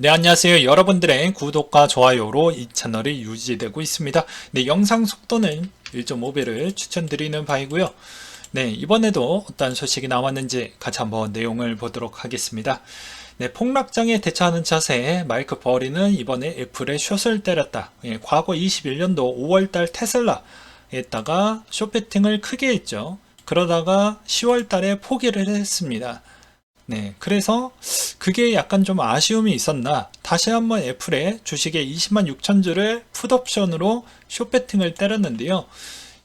네, 안녕하세요. 여러분들의 구독과 좋아요로 이 채널이 유지되고 있습니다. 네, 영상 속도는 1.5배를 추천드리는 바이고요. 네, 이번에도 어떤 소식이 나왔는지 같이 한번 내용을 보도록 하겠습니다. 네, 폭락장에 대처하는 자세, 마이크 버리는 이번에 애플에 숏을 때렸다. 예, 과거 21년도 5월달 테슬라에다가 숏배팅을 크게 했죠. 그러다가 10월달에 포기를 했습니다. 네, 그래서 그게 약간 좀 아쉬움이 있었나 다시 한번 애플의 주식에 20만 6천 주를 풋옵션으로 숏배팅을 때렸는데요.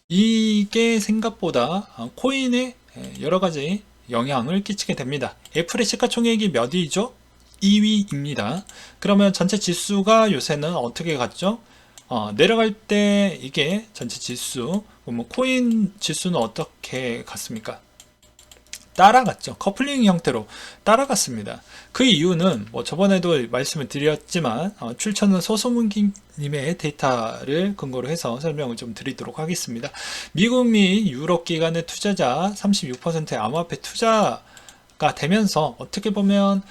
이게 생각보다 코인에 여러 가지 영향을 끼치게 됩니다. 애플의 시가총액이 몇 위죠? 2위입니다. 그러면 전체 지수가 요새는 어떻게 갔죠? 내려갈 때 이게 전체 지수, 그러면 코인 지수는 어떻게 갔습니까? 따라갔죠. 커플링 형태로 따라갔습니다. 그 이유는 뭐 저번에도 말씀을 드렸지만 출처는 소소문기님의 데이터를 근거로 해서 설명을 좀 드리도록 하겠습니다. 미국 및 유럽 기관의 투자자 36%의 암호화폐 투자가 되면서 어떻게 보면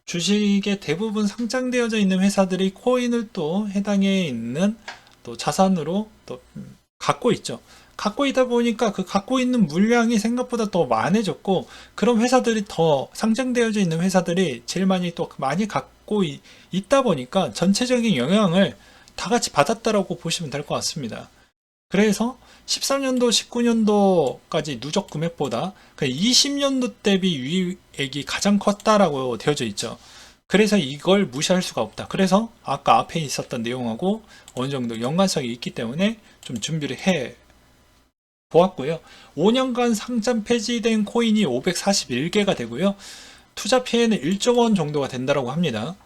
주식의 대부분 상장되어져 있는 회사들이 코인을 또 해당해 있는 또 자산으로 또 갖고 있죠. 갖고 있다 보니까 그 갖고 있는 물량이 생각보다 더 많아졌고, 그런 회사들이 더 상장되어져 있는 회사들이 제일 많이 또 많이 갖고 있다 보니까 전체적인 영향을 다 같이 받았다라고 보시면 될 것 같습니다. 그래서 13년도, 19년도까지 누적 금액보다 20년도 대비 유입액이 가장 컸다라고 되어져 있죠. 그래서 이걸 무시할 수가 없다. 그래서 아까 앞에 있었던 내용하고 어느 정도 연관성이 있기 때문에 좀 준비를 해 보았고요. 5년간 상장 폐지된 코인이 541개가 되고요. 투자 피해는 1조 원 정도가 된다고 합니다.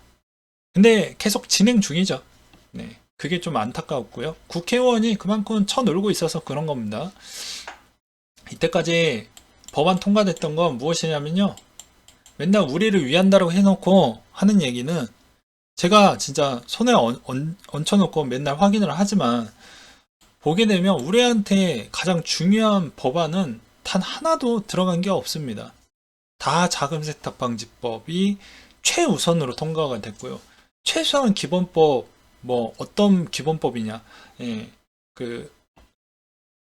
근데 계속 진행 중이죠. 네, 그게 좀 안타까웠고요. 국회의원이 그만큼 쳐놀고 있어서 그런 겁니다. 이때까지 법안 통과됐던 건 무엇이냐면요. 맨날 우리를 위한다고 해놓고 하는 얘기는, 제가 진짜 손에 얹혀놓고 맨날 확인을 하지만 보게 되면 우리한테 가장 중요한 법안은 단 하나도 들어간 게 없습니다. 다 자금 세탁 방지법이 최우선으로 통과가 됐고요. 최소한 기본법, 뭐 어떤 기본법이냐, 예, 그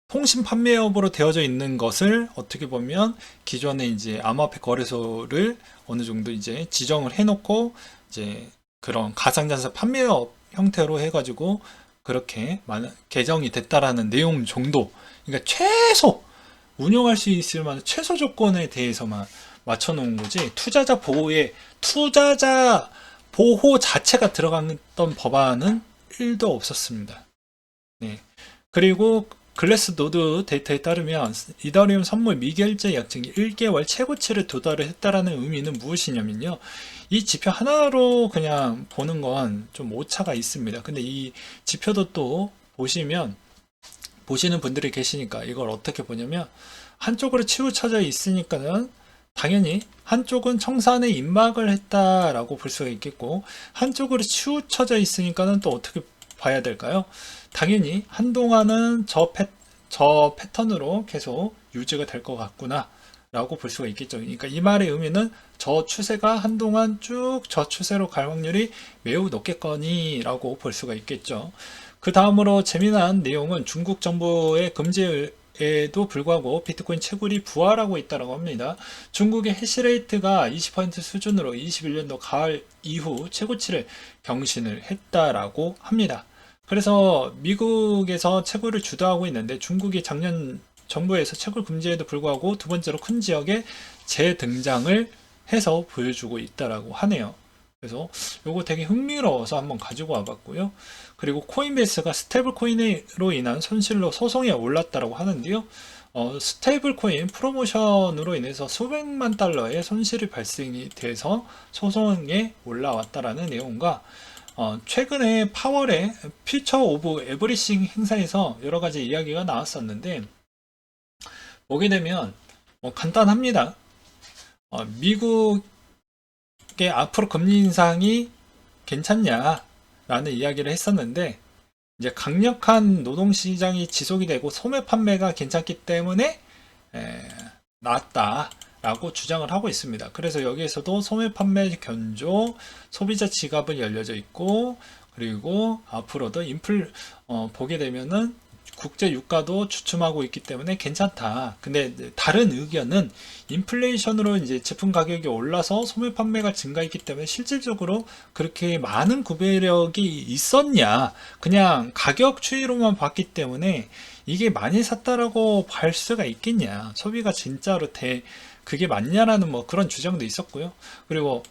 통신 판매업으로 되어져 있는 것을 어떻게 보면 기존에 이제 암호화폐 거래소를 어느 정도 이제 지정을 해놓고 이제 그런 가상자산 판매업 형태로 해가지고 그렇게 개정이 됐다라는 내용 정도. 그러니까 최소 운용할 수 있을 만한 최소 조건에 대해서만 맞춰놓은 거지, 투자자 보호 자체가 들어갔던 법안은 1도 없었습니다. 네. 그리고 글래스노드 데이터에 따르면 이더리움 선물 미결제 약정이 1개월 최고치를 도달을 했다라는 의미는 무엇이냐면요. 이 지표 하나로 그냥 보는 건 좀 오차가 있습니다. 근데 이 지표도 또 보시는 분들이 계시니까 이걸 어떻게 보냐면, 한쪽으로 치우쳐져 있으니까는 당연히 한쪽은 청산에 입막을 했다라고 볼 수가 있겠고, 한쪽으로 치우쳐져 있으니까는 또 어떻게 봐야 될까요? 당연히 한동안은 저 패턴으로 계속 유지가 될 것 같구나 라고 볼 수가 있겠죠. 그러니까 이 말의 의미는 저 추세가 한동안 쭉 저 추세로 갈 확률이 매우 높겠거니 라고 볼 수가 있겠죠. 그 다음으로 재미난 내용은 중국 정부의 금지에도 불구하고 비트코인 채굴이 부활하고 있다고 합니다. 중국의 해시레이트가 20% 수준으로 21년도 가을 이후 최고치를 경신을 했다라고 합니다. 그래서 미국에서 채굴을 주도하고 있는데, 중국이 작년 정부에서 채굴 금지에도 불구하고 두 번째로 큰 지역에 재등장을 해서 보여주고 있다라고 하네요. 그래서 요거 되게 흥미로워서 한번 가지고 와봤고요. 그리고 코인베이스가 스테이블 코인으로 인한 손실로 소송에 올랐다라고 하는데요. 스테이블 코인 프로모션으로 인해서 수백만 달러의 손실이 발생이 돼서 소송에 올라왔다라는 내용과, 최근에 파월의 퓨처 오브 에브리싱 행사에서 여러 가지 이야기가 나왔었는데, 보게 되면 뭐 간단합니다. 미국의 앞으로 금리 인상이 괜찮냐라는 이야기를 했었는데, 이제 강력한 노동시장이 지속이 되고 소매 판매가 괜찮기 때문에 나았다 라고 주장을 하고 있습니다. 그래서 여기에서도 소매 판매 견조, 소비자 지갑은 열려져 있고, 그리고 앞으로도 보게 되면은 국제 유가도 주춤하고 있기 때문에 괜찮다. 근데 다른 의견은 인플레이션으로 이제 제품 가격이 올라서 소매 판매가 증가했기 때문에 실질적으로 그렇게 많은 구매력이 있었냐? 그냥 가격 추이로만 봤기 때문에 이게 많이 샀다라고 볼 수가 있겠냐? 소비가 진짜로 그게 맞냐라는 뭐 그런 주장도 있었고요. 그리고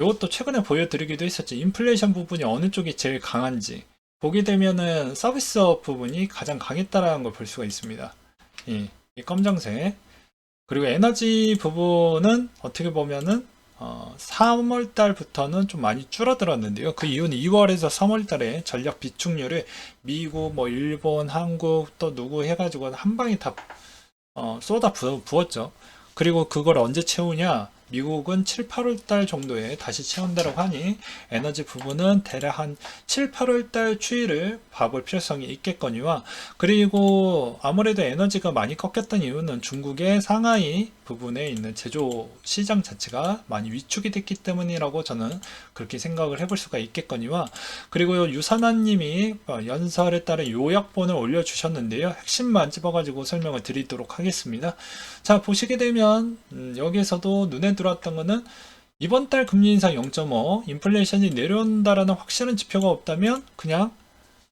이것도 최근에 보여드리기도 했었죠. 인플레이션 부분이 어느 쪽이 제일 강한지. 보게 되면은 서비스업 부분이 가장 강했다라는 걸 볼 수가 있습니다. 이 검정색. 그리고 에너지 부분은 어떻게 보면은 3월 달부터는 좀 많이 줄어들었는데요. 그 이유는 2월에서 3월 달에 전력 비축률을 미국, 뭐 일본, 한국 또 누구 해가지고 한 방에 다 쏟아 부었죠. 그리고 그걸 언제 채우냐? 미국은 7, 8월 달 정도에 다시 채운다고 하니 에너지 부분은 대략 한 7, 8월 달 추이를 봐볼 필요성이 있겠거니와, 그리고 아무래도 에너지가 많이 꺾였던 이유는 중국의 상하이 부분에 있는 제조 시장 자체가 많이 위축이 됐기 때문이라고 저는 그렇게 생각을 해볼 수가 있겠거니와, 그리고 유산환님이 연설에 따른 요약본을 올려주셨는데요. 핵심만 집어가지고 설명을 드리도록 하겠습니다. 자, 보시게 되면 여기에서도 눈에 들어왔던 거는 이번 달 금리 인상 0.5, 인플레이션이 내려온다라는 확실한 지표가 없다면 그냥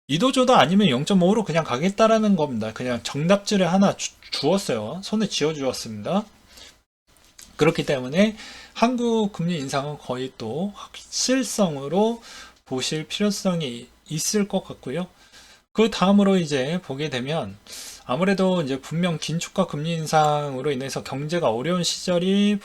이도저도 아니면 0.5로 그냥 가겠다라는 겁니다. 그냥 정답지를 하나 주었어요. 손에 쥐어 주었습니다. 그렇기 때문에 한국 금리 인상은 거의 또 확실성으로 보실 필요성이 있을 것 같고요. 그 다음으로 이제 보게 되면 아무래도 이제 분명 긴축과 금리 인상으로 인해서 경제가 어려운 시절이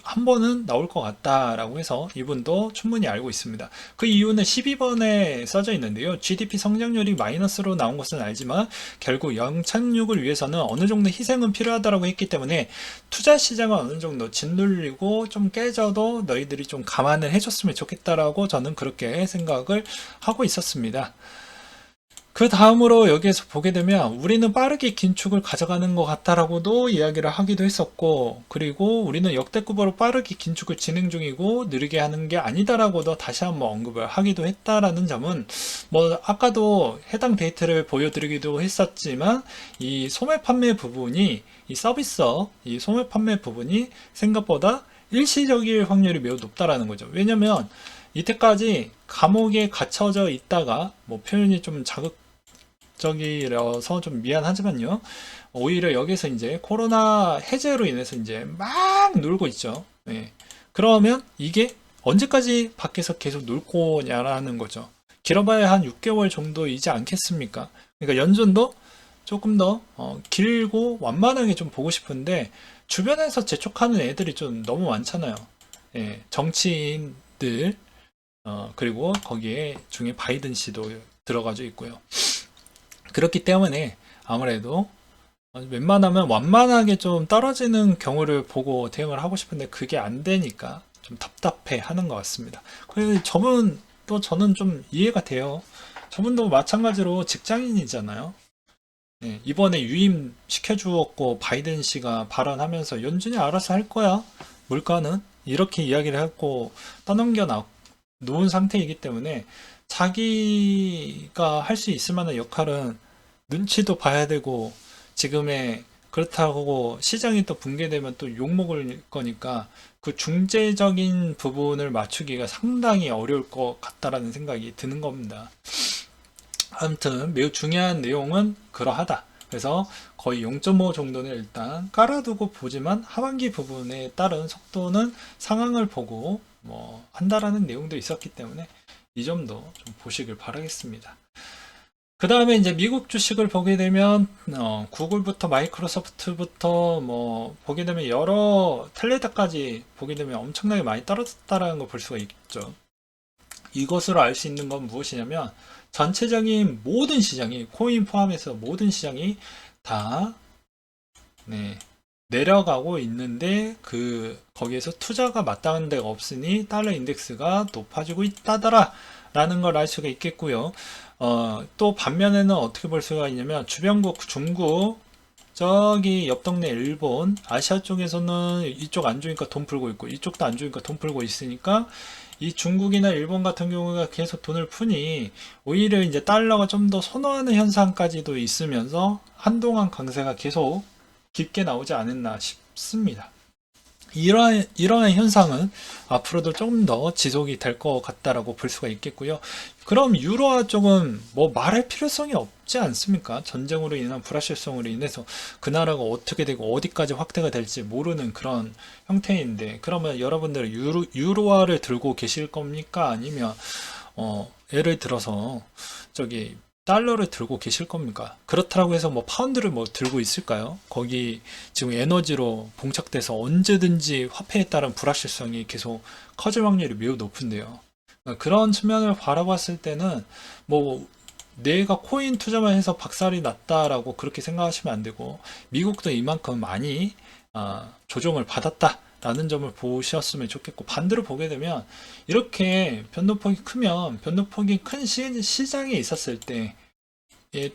한 번은 나올 것 같다라고 해서 이분도 충분히 알고 있습니다. 그 이유는 12번에 써져 있는데요. GDP 성장률이 마이너스로 나온 것은 알지만 결국 영착륙을 위해서는 어느 정도 희생은 필요하다고 했기 때문에 투자 시장은 어느 정도 짓눌리고 좀 깨져도 너희들이 좀 감안을 해줬으면 좋겠다라고 저는 그렇게 생각을 하고 있었습니다. 그 다음으로 여기에서 보게 되면 우리는 빠르게 긴축을 가져가는 것 같다라고도 이야기를 하기도 했었고, 그리고 우리는 역대급으로 빠르게 긴축을 진행 중이고 느리게 하는 게 아니다라고도 다시 한번 언급을 하기도 했다라는 점은 뭐 아까도 해당 데이터를 보여드리기도 했었지만 이 소매 판매 부분이 이 서비스업 이 소매 판매 부분이 생각보다 일시적일 확률이 매우 높다라는 거죠. 왜냐면 이때까지 감옥에 갇혀져 있다가 뭐 표현이 좀 자극적이라서 좀 미안하지만요. 오히려 여기서 이제 코로나 해제로 인해서 이제 막 놀고 있죠. 네. 그러면 이게 언제까지 밖에서 계속 놀 거냐라는 거죠. 길어봐야 한 6개월 정도이지 않겠습니까? 그러니까 연준도 조금 더 길고 완만하게 좀 보고 싶은데 주변에서 재촉하는 애들이 좀 너무 많잖아요. 예, 정치인들 그리고 거기에 중에 바이든 씨도 들어가져 있고요. 그렇기 때문에 아무래도 웬만하면 완만하게 좀 떨어지는 경우를 보고 대응을 하고 싶은데 그게 안 되니까 좀 답답해 하는 것 같습니다. 그래서 저는 좀 이해가 돼요. 저분도 마찬가지로 직장인이잖아요. 네, 이번에 유임 시켜주었고 바이든 씨가 발언하면서 연준이 알아서 할 거야. 물가는 이렇게 이야기를 하고 떠넘겨 놓은 상태이기 때문에 자기가 할 수 있을 만한 역할은 눈치도 봐야 되고, 지금의 그렇다고 시장이 또 붕괴되면 또 욕먹을 거니까 그 중재적인 부분을 맞추기가 상당히 어려울 것 같다라는 생각이 드는 겁니다. 아무튼 매우 중요한 내용은 그러하다. 그래서 거의 0.5 정도는 일단 깔아두고 보지만 하반기 부분에 따른 속도는 상황을 보고 뭐 한다라는 내용도 있었기 때문에 이 점도 좀 보시길 바라겠습니다. 그 다음에 이제 미국 주식을 보게 되면 구글부터 마이크로소프트부터 뭐 보게 되면 여러 텔레다까지 보게 되면 엄청나게 많이 떨어졌다라는 걸 볼 수가 있죠. 이것으로 알 수 있는 건 무엇이냐면 전체적인 모든 시장이 코인 포함해서 모든 시장이 다 내려가고 있는데 거기에서 투자가 마땅한 데가 없으니 달러 인덱스가 높아지고 있다더라 라는 걸 알 수가 있겠고요. 또 반면에는 어떻게 볼 수가 있냐면 주변국 중국 저기 옆 동네 일본, 아시아 쪽에서는 이쪽 안 좋으니까 돈 풀고 있고 이쪽도 안 좋으니까 돈 풀고 있으니까 이 중국이나 일본 같은 경우가 계속 돈을 푸니 오히려 이제 달러가 좀 더 선호하는 현상까지도 있으면서 한동안 강세가 계속 깊게 나오지 않았나 싶습니다. 이러한 현상은 앞으로도 조금 더 지속이 될 것 같다라고 볼 수가 있겠고요. 그럼 유로화 쪽은 뭐 말할 필요성이 없지 않습니까? 전쟁으로 인한 불확실성으로 인해서 그 나라가 어떻게 되고 어디까지 확대가 될지 모르는 그런 형태인데, 그러면 여러분들은 유로화를 들고 계실 겁니까? 아니면 예를 들어서 저기 달러를 들고 계실 겁니까? 그렇다고 해서 뭐 파운드를 뭐 들고 있을까요? 거기 지금 에너지로 봉착돼서 언제든지 화폐에 따른 불확실성이 계속 커질 확률이 매우 높은데요. 그런 측면을 바라봤을 때는 뭐 내가 코인 투자만 해서 박살이 났다라고 그렇게 생각하시면 안 되고, 미국도 이만큼 많이 조정을 받았다라는 점을 보셨으면 좋겠고, 반대로 보게 되면 이렇게 변동폭이 크면 변동폭이 큰 시장에 있었을 때에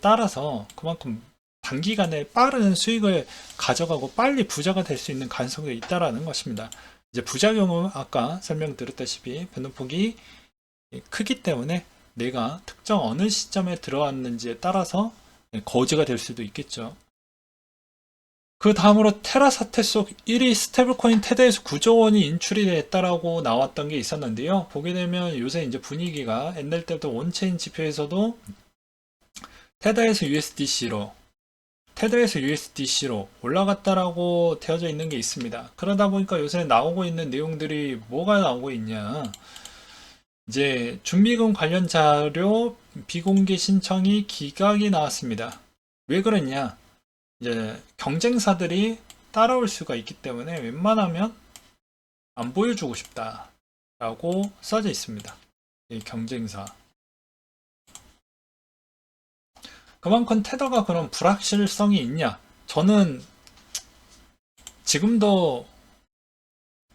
따라서 그만큼 단기간에 빠른 수익을 가져가고 빨리 부자가 될 수 있는 가능성이 있다라는 것입니다. 이제 부작용은 아까 설명드렸다시피 변동폭이 크기 때문에 내가 특정 어느 시점에 들어왔는지에 따라서 거지가 될 수도 있겠죠. 그 다음으로 테라 사태 속 1위 스테이블코인 테더에서 9조 원이 인출이 됐다라고 나왔던 게 있었는데요. 보게 되면 요새 이제 분위기가 옛날 때부터 원체인 지표에서도 테더에서 USDC로 올라갔다라고 되어져 있는 게 있습니다. 그러다 보니까 요새 나오고 있는 내용들이 뭐가 나오고 있냐. 이제 준비금 관련 자료 비공개 신청이 기각이 나왔습니다. 왜 그랬냐? 이제 경쟁사들이 따라올 수가 있기 때문에 웬만하면 안 보여주고 싶다라고 써져 있습니다. 이 경쟁사. 그만큼 테더가 그런 불확실성이 있냐? 저는 지금도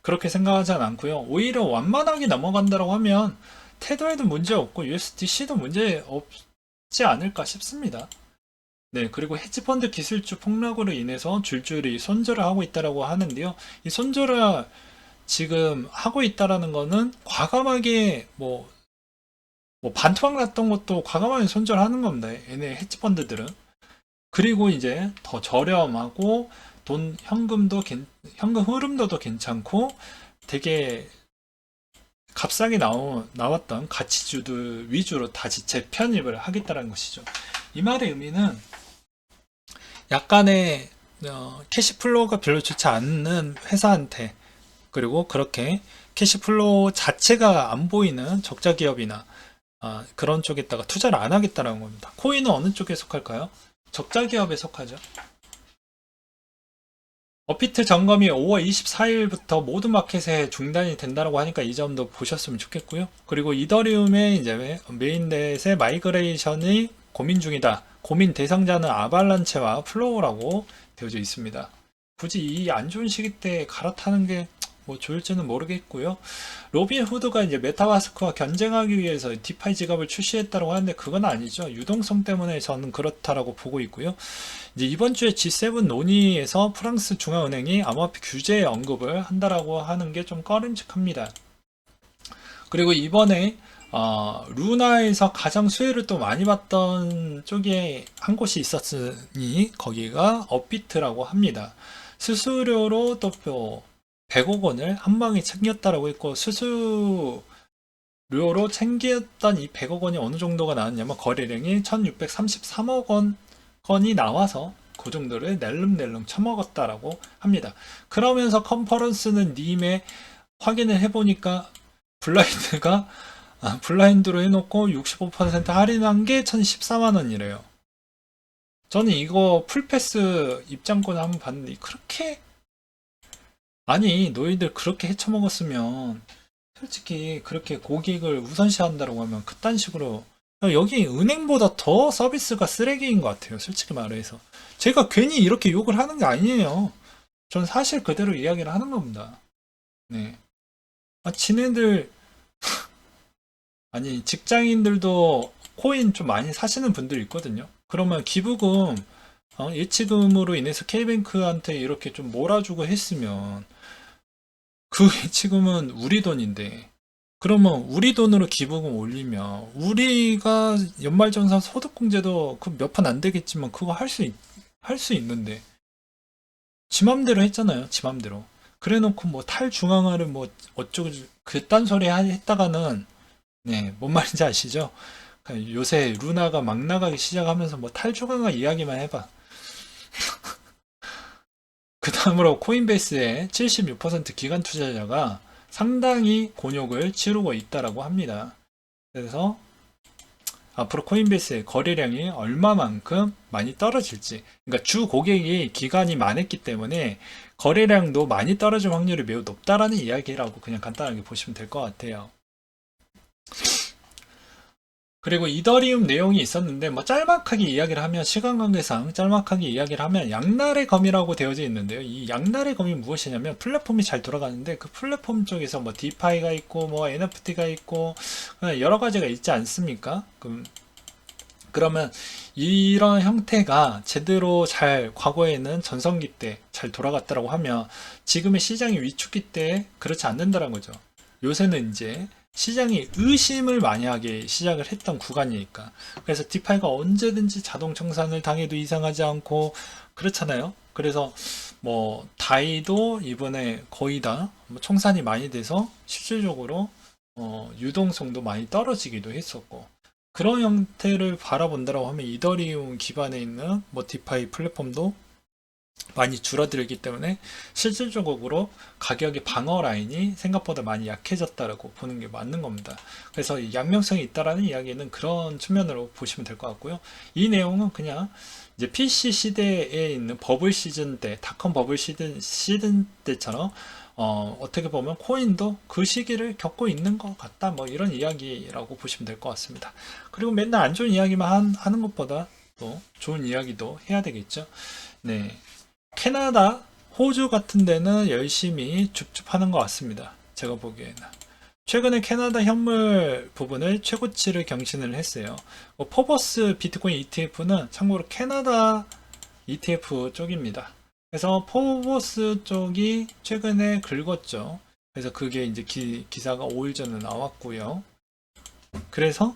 그렇게 생각하진 않고요. 오히려 완만하게 넘어간다고 하면 테더에도 문제 없고 USDC도 문제 없지 않을까 싶습니다. 네, 그리고 헤지펀드 기술주 폭락으로 인해서 줄줄이 손절을 하고 있다라고 하는데요. 이 손절을 지금 하고 있다라는 거는 과감하게 뭐 반토막 났던 것도 과감하게 손절하는 겁니다. 얘네 헤지펀드들은. 그리고 이제 더 저렴하고 현금 흐름도도 괜찮고 되게 값싸게 나왔던 가치주들 위주로 다시 재편입을 하겠다는 것이죠. 이 말의 의미는 약간의 캐시플로우가 별로 좋지 않는 회사한테, 그리고 그렇게 캐시플로우 자체가 안 보이는 적자 기업이나 그런 쪽에다가 투자를 안 하겠다는 겁니다. 코인은 어느 쪽에 속할까요? 적자 기업에 속하죠. 업비트 점검이 5월 24일부터 모든 마켓에 중단이 된다고 하니까 이 점도 보셨으면 좋겠고요. 그리고 이더리움의 이제 메인넷의 마이그레이션이 고민 중이다. 고민 대상자는 아발란체와 플로우라고 되어져 있습니다. 굳이 이 안 좋은 시기 때 갈아타는 게 뭐 좋을지는 모르겠고요. 로빈 후드가 이제 메타마스크와 경쟁하기 위해서 디파이 지갑을 출시했다고 하는데 그건 아니죠. 유동성 때문에 저는 그렇다라고 보고 있고요. 이제 이번 주에 G7 논의에서 프랑스 중앙은행이 암호화폐 규제 언급을 한다라고 하는 게 좀 꺼림칙합니다. 그리고 이번에 루나에서 가장 수혜를 또 많이 받던 쪽에 한 곳이 있었으니 거기가 업비트라고 합니다. 수수료로 또 100억 원을 한 방에 챙겼다라고 했고, 수수료로 챙겼던 이 100억 원이 어느 정도가 나왔냐면 거래량이 1633억 건이 나와서 그 정도를 낼름낼름 처먹었다라고 합니다. 그러면서 컨퍼런스는 님에 확인을 해보니까 블라인드로 해놓고 65% 할인한 게 1014만 원이래요. 저는 이거 풀패스 입장권을 한번 봤는데 그렇게, 아니 너희들 그렇게 헤쳐먹었으면 솔직히 그렇게 고객을 우선시한다고 하면 그딴 식으로, 여기 은행보다 더 서비스가 쓰레기인 것 같아요. 솔직히 말해서 제가 괜히 이렇게 욕을 하는 게 아니에요. 전 사실 그대로 이야기를 하는 겁니다. 네. 지네들 아니 직장인들도 코인 좀 많이 사시는 분들이 있거든요. 그러면 기부금 예치금으로 인해서 K뱅크한테 이렇게 좀 몰아주고 했으면 그 예치금은 우리 돈인데 그러면 우리 돈으로 기부금 올리면 우리가 연말정산 소득공제도 그 몇 푼 안 되겠지만 그거 할 수 있는데 지 맘대로 했잖아요. 지 맘대로. 그래 놓고 뭐 탈중앙화를 뭐 어쩌고 그딴 소리 했다가는 네, 뭔 말인지 아시죠? 그러니까 요새 루나가 막 나가기 시작하면서 뭐 탈중앙화 이야기만 해봐. 그 다음으로 코인베이스의 76% 기관 투자자가 상당히 곤욕을 치르고 있다라고 합니다. 그래서 앞으로 코인베이스의 거래량이 얼마만큼 많이 떨어질지, 그러니까 주 고객이 기간이 많았기 때문에 거래량도 많이 떨어질 확률이 매우 높다라는 이야기라고 그냥 간단하게 보시면 될 것 같아요. 그리고 이더리움 내용이 있었는데 뭐 짤막하게 이야기를 하면 시간 관계상 짤막하게 이야기를 하면 양날의 검이라고 되어져 있는데요. 이 양날의 검이 무엇이냐면 플랫폼이 잘 돌아가는데 그 플랫폼 쪽에서 뭐 디파이가 있고 뭐 NFT가 있고 여러 가지가 있지 않습니까? 그러면 이런 형태가 제대로 잘 과거에는 전성기 때 잘 돌아갔다라고 하면 지금의 시장이 위축기 때 그렇지 않는다는 거죠. 요새는 이제 시장이 의심을 많이 하게 시작을 했던 구간이니까. 그래서 디파이가 언제든지 자동 청산을 당해도 이상하지 않고 그렇잖아요. 그래서 뭐 다이도 이번에 거의 다 청산이 많이 돼서 실질적으로 유동성도 많이 떨어지기도 했었고, 그런 형태를 바라본다라고 하면 이더리움 기반에 있는 뭐 디파이 플랫폼도 많이 줄어들기 때문에 실질적으로 가격의 방어 라인이 생각보다 많이 약해졌다라고 보는 게 맞는 겁니다. 그래서 이 양면성이 있다라는 이야기는 그런 측면으로 보시면 될 것 같고요. 이 내용은 그냥 이제 PC 시대에 있는 버블 시즌 때, 닷컴 버블 시즌 때처럼 어떻게 보면 코인도 그 시기를 겪고 있는 것 같다, 뭐 이런 이야기라고 보시면 될 것 같습니다. 그리고 맨날 안 좋은 이야기만 하는 것보다 또 좋은 이야기도 해야 되겠죠. 네. 캐나다, 호주 같은 데는 열심히 줍줍하는 것 같습니다. 제가 보기에는. 최근에 캐나다 현물 부분을 최고치를 경신을 했어요. 포버스 비트코인 ETF는 참고로 캐나다 ETF 쪽입니다. 그래서 포버스 쪽이 최근에 긁었죠. 그래서 그게 이제 기사가 5일 전에 나왔고요. 그래서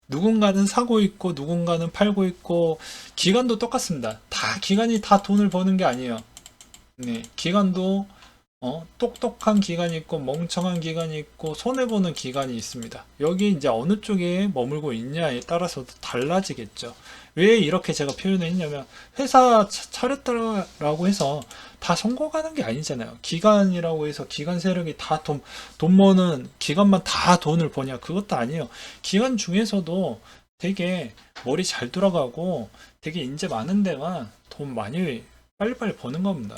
누군가는 사고 있고 누군가는 팔고 있고, 기간도 똑같습니다. 기간이 다 돈을 버는 게 아니에요. 네, 기간도 똑똑한 기간이 있고 멍청한 기간이 있고 손해보는 기간이 있습니다. 여기 이제 어느 쪽에 머물고 있냐에 따라서도 달라지겠죠. 왜 이렇게 제가 표현을 했냐면, 회사 차렸다라고 해서 다 성공하는 게 아니잖아요. 기간이라고 해서 기간 세력이 다 돈 버는 기간만 다 돈을 버냐, 그것도 아니에요. 기간 중에서도 되게 머리 잘 돌아가고 되게 인재 많은 데만 돈 많이 빨리빨리 버는 겁니다.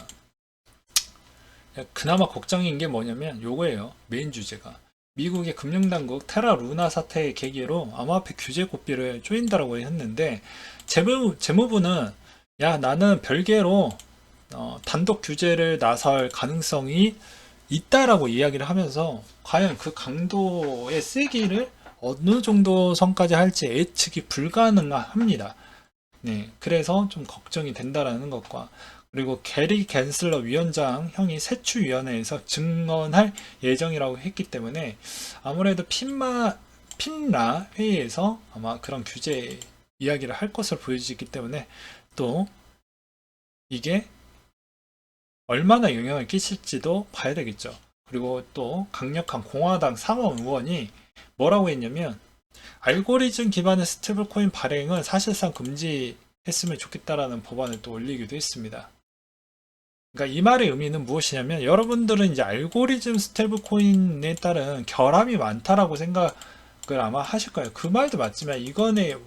그나마 걱정인 게 뭐냐면 요거예요. 메인 주제가 미국의 금융당국 테라 루나 사태의 계기로 암호화폐 규제 고삐를 조인다라고 했는데, 재무부는 야, 나는 별개로 단독 규제를 나설 가능성이 있다라고 이야기를 하면서 과연 그 강도의 세기를 어느 정도 선까지 할지 예측이 불가능합니다. 네, 그래서 좀 걱정이 된다라는 것과, 그리고 게리 갠슬러 위원장 형이 세추위원회에서 증언할 예정이라고 했기 때문에 아무래도 핀라 회의에서 아마 그런 규제 이야기를 할 것으로 보여지기 때문에 또 이게 얼마나 영향을 끼칠지도 봐야 되겠죠. 그리고 또 강력한 공화당 상원 의원이 뭐라고 했냐면, 알고리즘 기반의 스테이블코인 발행은 사실상 금지했으면 좋겠다라는 법안을 또 올리기도 했습니다. 그러니까 이 말의 의미는 무엇이냐면, 여러분들은 이제 알고리즘 스테이블코인에 따른 결함이 많다라고 생각을 아마 하실 거예요. 그 말도 맞지만 이거는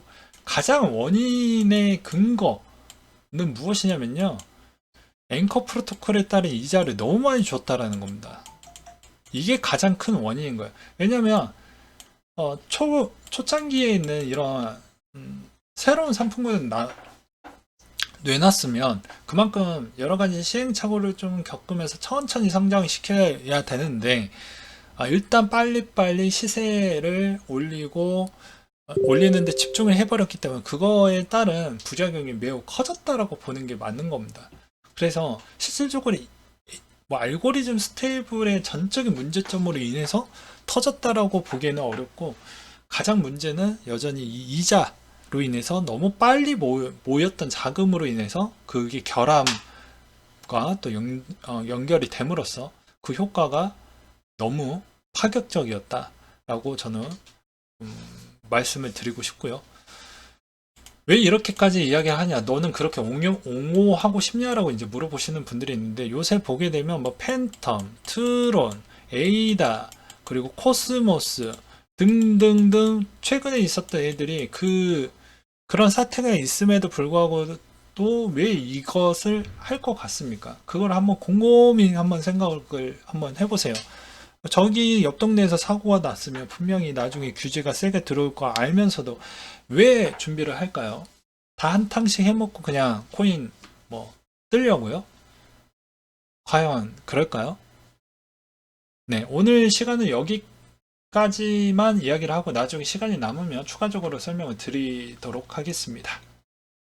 가장 원인의 근거는 무엇이냐면요, 앵커 프로토콜에 따른 이자를 너무 많이 줬다라는 겁니다. 이게 가장 큰 원인인 거예요. 왜냐면 초창기에 있는 이런 새로운 상품을 내놨으면 그만큼 여러 가지 시행착오를 좀 겪으면서 천천히 성장시켜야 되는데, 일단 빨리빨리 시세를 올리고 올리는데 집중을 해버렸기 때문에 그거에 따른 부작용이 매우 커졌다라고 보는 게 맞는 겁니다. 그래서 실질적으로 뭐 알고리즘 스테이블의 전적인 문제점으로 인해서 터졌다라고 보기에는 어렵고, 가장 문제는 여전히 이 이자로 인해서 너무 빨리 모였던 자금으로 인해서 그게 결함과 또 연결이 됨으로써 그 효과가 너무 파격적이었다라고 저는 말씀을 드리고 싶고요. 왜 이렇게까지 이야기를 하냐, 너는 그렇게 옹호하고 싶냐라고 이제 물어보시는 분들이 있는데, 요새 보게 되면 뭐 팬텀, 트론, 에이다, 그리고 코스모스 등등등 최근에 있었던 애들이 그런 사태가 있음에도 불구하고 또 왜 이것을 할 것 같습니까? 그걸 한번 곰곰이 한번 생각을 한번 해보세요. 저기 옆 동네에서 사고가 났으면 분명히 나중에 규제가 세게 들어올 거 알면서도 왜 준비를 할까요? 다 한탕씩 해먹고 그냥 코인 뭐 뜨려고요? 과연 그럴까요? 네, 오늘 시간은 여기까지만 이야기를 하고 나중에 시간이 남으면 추가적으로 설명을 드리도록 하겠습니다.